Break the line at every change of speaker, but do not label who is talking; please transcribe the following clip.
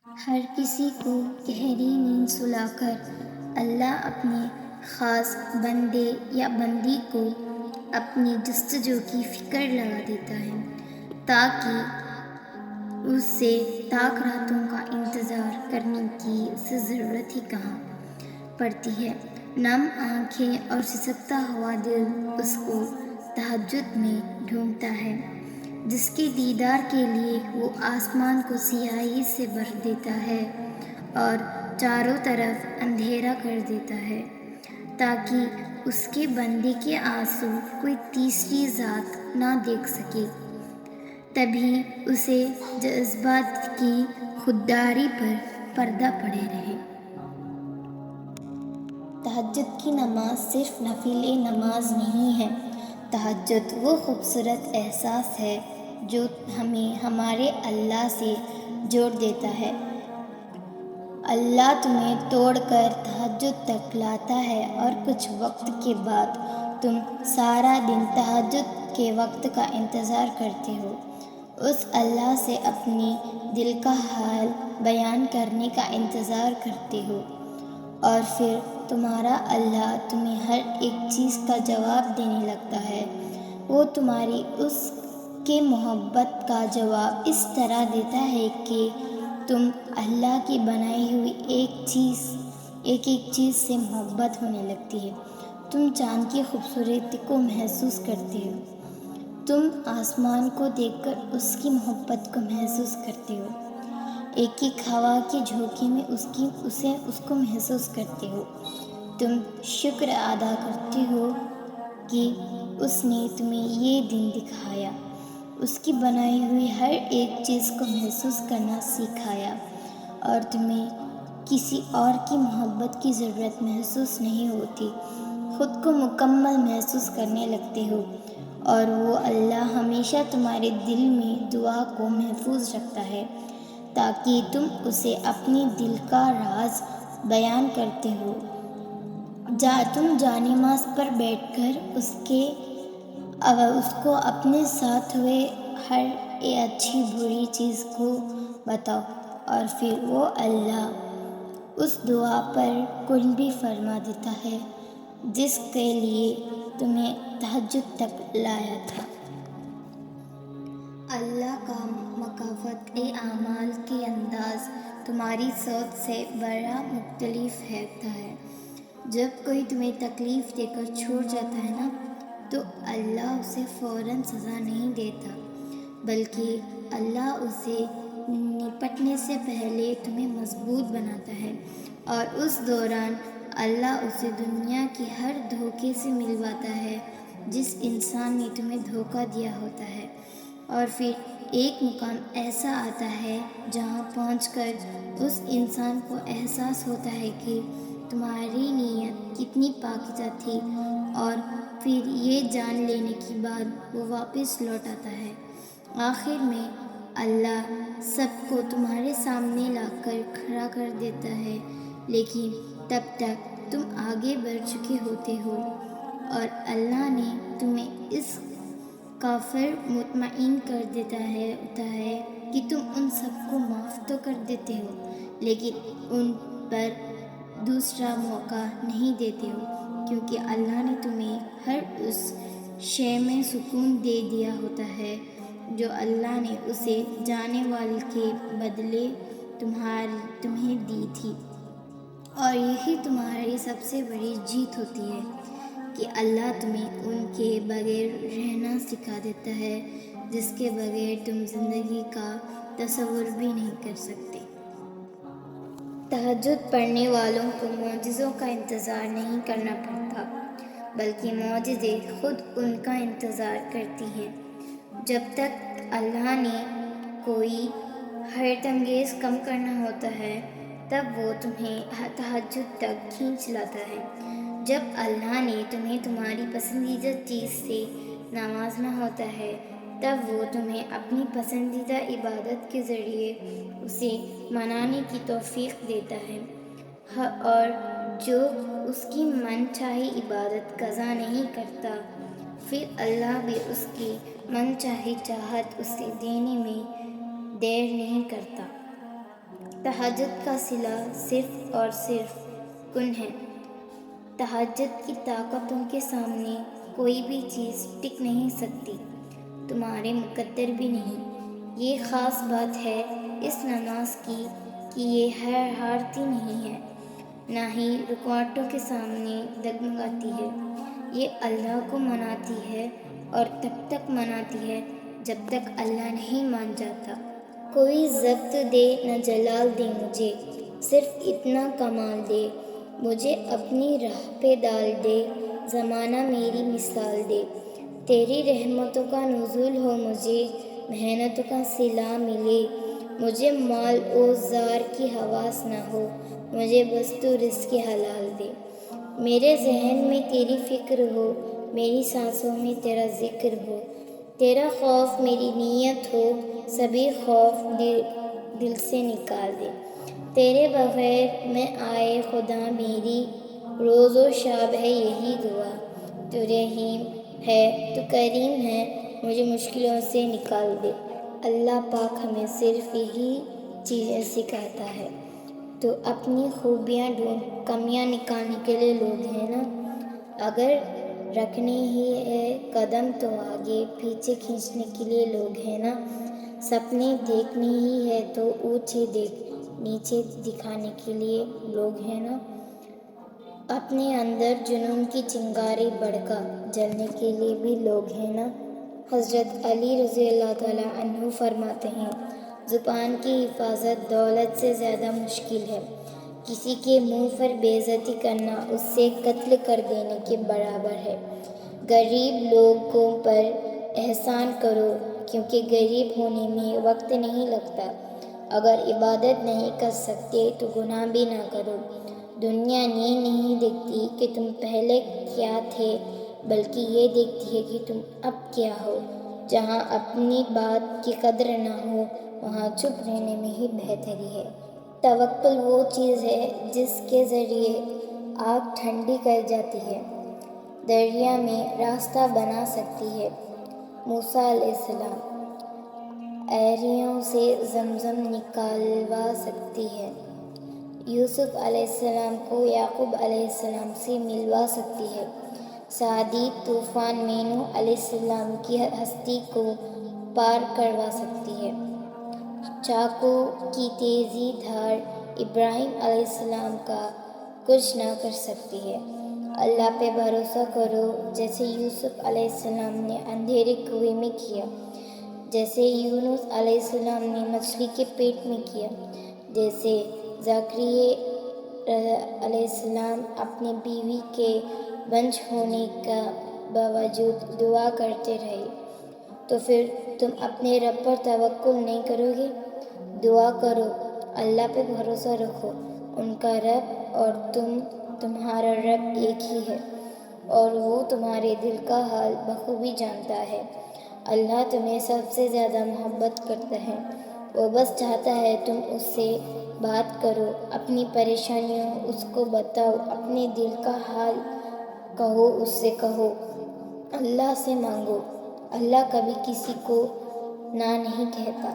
ہر کسی کو گہری نیند سلا کر اللہ اپنے خاص بندے یا بندی کو اپنی جستجو کی فکر لگا دیتا ہے تاکہ اس سے تاک راتوں کا انتظار کرنے کی اسے ضرورت ہی کہاں پڑتی ہے۔ نم آنکھیں اور سسکتا ہوا دل اس کو تہجد میں ڈھونڈتا ہے، جس کے دیدار کے لیے وہ آسمان کو سیاہی سے بھر دیتا ہے اور چاروں طرف اندھیرا کر دیتا ہے تاکہ اس کے بندے کے آنسو کوئی تیسری ذات نہ دیکھ سکے۔ تبھی اسے جذبات کی خودداری پر پردہ پڑے رہے۔ تہجد کی نماز صرف نفل نماز نہیں ہے۔ تہجد وہ خوبصورت احساس ہے جو ہمیں ہمارے اللہ سے جوڑ دیتا ہے۔ اللہ تمہیں توڑ کر تہجد تک لاتا ہے اور کچھ وقت کے بعد تم سارا دن تہجد کے وقت کا انتظار کرتے ہو۔ اس اللہ سے اپنی دل کا حال بیان کرنے کا انتظار کرتے ہو اور پھر تمہارا اللہ تمہیں ہر ایک چیز کا جواب دینے لگتا ہے۔ وہ تمہاری اس کے محبت کا جواب اس طرح دیتا ہے کہ تم اللہ کی بنائی ہوئی ایک چیز سے محبت ہونے لگتی ہے۔ تم چاند کی خوبصورتی کو محسوس کرتے ہو۔ تم آسمان کو دیکھ کر اس کی محبت کو محسوس کرتے ہو۔ ایک ہوا کے جھونکے میں اس کو محسوس کرتے ہو۔ تم شکر ادا کرتے ہو کہ اس نے تمہیں یہ دن دکھایا، اس کی بنائی ہوئی ہر ایک چیز کو محسوس کرنا سکھایا اور تمہیں کسی اور کی محبت کی ضرورت محسوس نہیں ہوتی، خود کو مکمل محسوس کرنے لگتے ہو اور وہ اللہ ہمیشہ تمہارے دل میں دعا کو محفوظ رکھتا ہے تاکہ تم اسے اپنی دل کا راز بیان کرتے ہو۔ تم جانماز پر بیٹھ کر اس کو اپنے ساتھ ہوئے ہر اچھی بری چیز کو بتاؤ اور پھر وہ اللہ اس دعا پر قبول فرما دیتا ہے جس کے لیے تمہیں تہجد تک لایا تھا۔ اللہ کا مکافات اعمال کے انداز تمہاری سوچ سے بڑا مختلف ہوتا ہے۔ جب کوئی تمہیں تکلیف دے کر چھوڑ جاتا ہے نا تو اللہ اسے فوراً سزا نہیں دیتا، بلکہ اللہ اسے نپٹنے سے پہلے تمہیں مضبوط بناتا ہے اور اس دوران اللہ اسے دنیا کے ہر دھوکے سے ملواتا ہے جس انسان نے تمہیں دھوکہ دیا ہوتا ہے، اور پھر ایک مقام ایسا آتا ہے جہاں پہنچ کر اس انسان کو احساس ہوتا ہے کہ تمہاری نیت کتنی پاکیزہ تھی، اور پھر یہ جان لینے کے بعد وہ واپس لوٹ آتا ہے۔ آخر میں اللہ سب کو تمہارے سامنے لا کر کھڑا کر دیتا ہے، لیکن تب تک تم آگے بڑھ چکے ہوتے ہو اور اللہ نے تمہیں اس کافر مطمئن کر دیتا ہوتا ہے کہ تم ان سب کو معاف تو کر دیتے ہو لیکن ان پر دوسرا موقع نہیں دیتے ہو، کیونکہ اللہ نے تمہیں ہر اس شے میں سکون دے دیا ہوتا ہے جو اللہ نے اسے جانے والے کے بدلے تمہیں دی تھی، اور یہی تمہاری سب سے بڑی جیت ہوتی ہے کہ اللہ تمہیں ان کے بغیر رہنا سکھا دیتا ہے جس کے بغیر تم زندگی کا تصور بھی نہیں کر سکتے۔ تہجد پڑھنے والوں کو معجزوں کا انتظار نہیں کرنا پڑتا، بلکہ معجزے خود ان کا انتظار کرتی ہیں۔ جب تک اللہ نے کوئی حیرت انگیز کام کرنا ہوتا ہے تب وہ تمہیں تہجد تک کھینچ لاتا ہے۔ جب اللہ نے تمہیں تمہاری پسندیدہ چیز سے نوازنا ہوتا ہے تب وہ تمہیں اپنی پسندیدہ عبادت کے ذریعے اسے منانے کی توفیق دیتا ہے، اور جو اس کی من چاہی عبادت قضا نہیں کرتا پھر اللہ بھی اس کی من چاہی چاہت اسے دینے میں دیر نہیں کرتا۔ تہجد کا صلہ صرف اور صرف کن ہے۔ تہجد کی طاقتوں کے سامنے کوئی بھی چیز ٹک نہیں سکتی، تمہارے مقدر بھی نہیں۔ یہ خاص بات ہے اس نماز کی کہ یہ ہارتی نہیں ہے، نہ ہی رکاوٹوں کے سامنے ڈگمگاتی ہے۔ یہ اللہ کو مناتی ہے اور تب تک مناتی ہے جب تک اللہ نہیں مان جاتا۔ کوئی ضبط دے نہ جلال دے مجھے، صرف اتنا کمال دے، مجھے اپنی راہ پہ ڈال دے، زمانہ میری مثال دے۔ تیری رحمتوں کا نزول ہو مجھے، محنتوں کا صلہ ملے، مجھے مال و زار کی ہواس نہ ہو، مجھے بس تو رزق حلال دے۔ میرے ذہن میں تیری فکر ہو، میری سانسوں میں تیرا ذکر ہو، تیرا خوف میری نیت ہو، سبھی خوف دل سے نکال دے۔ تیرے بغیر میں آئے خدا میری روز و شب ہے یہی دعا، تو رحیم ہے تو کریم ہے، مجھے مشکلوں سے نکال دے۔ اللہ پاک ہمیں صرف یہی چیزیں سکھاتا ہے، تو اپنی خوبیاں ڈھونڈ کمیاں نکالنے کے لیے لوگ ہیں نا، اگر رکھنے ہی ہے قدم تو آگے پیچھے کھینچنے کے لیے لوگ ہیں نا، سپنے دیکھنے ہی ہے تو اونچے نیچے دکھانے کے لیے لوگ ہیں نا، اپنے اندر جنون کی چنگاری بھڑکا جلنے کے لیے بھی لوگ ہیں نا۔ حضرت علی رضی اللہ تعالیٰ عنہ فرماتے ہیں، زبان کی حفاظت دولت سے زیادہ مشکل ہے، کسی کے منہ پر بے عزتی کرنا اس سے قتل کر دینے کے برابر ہے۔ غریب لوگوں پر احسان کرو، کیونکہ غریب ہونے میں وقت نہیں لگتا۔ اگر عبادت نہیں کر سکتے تو گناہ بھی نہ کرو۔ دنیا یہ نہیں دیکھتی کہ تم پہلے کیا تھے، بلکہ یہ دیکھتی ہے کہ تم اب کیا ہو۔ جہاں اپنی بات کی قدر نہ ہو، وہاں چپ رہنے میں ہی بہتری ہے۔ توکل وہ چیز ہے جس کے ذریعے آگ ٹھنڈی کر جاتی ہے، دریا میں راستہ بنا سکتی ہے۔ موسیٰ علیہ السلام ایریوں سے زمزم نکلوا سکتی ہے، یوسف علیہ السلام کو یعقوب علیہ السلام سے ملوا سکتی ہے، شدید طوفان میں نوح علیہ السلام کی ہستی کو پار کروا سکتی ہے، چاقو کی تیز دھار ابراہیم علیہ السلام کا کچھ نہ کر سکتی ہے۔ اللہ پہ بھروسہ کرو، جیسے یوسف علیہ السلام نے اندھیرے کنویں میں کیا، جیسے یونس علیہ السلام نے مچھلی کے پیٹ میں کیا، جیسے زکریا علیہ السلام اپنی بیوی کے بنج ہونے کا باوجود دعا کرتے رہے۔ تو پھر تم اپنے رب پر توکل نہیں کرو گے؟ دعا کرو، اللہ پہ بھروسہ رکھو، ان کا رب اور تمہارا رب ایک ہی ہے، اور وہ تمہارے دل کا حال بخوبی جانتا ہے۔ اللہ تمہیں سب سے زیادہ محبت کرتا ہے، وہ بس چاہتا ہے تم اس سے بات کرو، اپنی پریشانیوں اس کو بتاؤ، اپنے دل کا حال کہو، اس سے کہو، اللہ سے مانگو۔ اللہ کبھی کسی کو نہ نہیں کہتا۔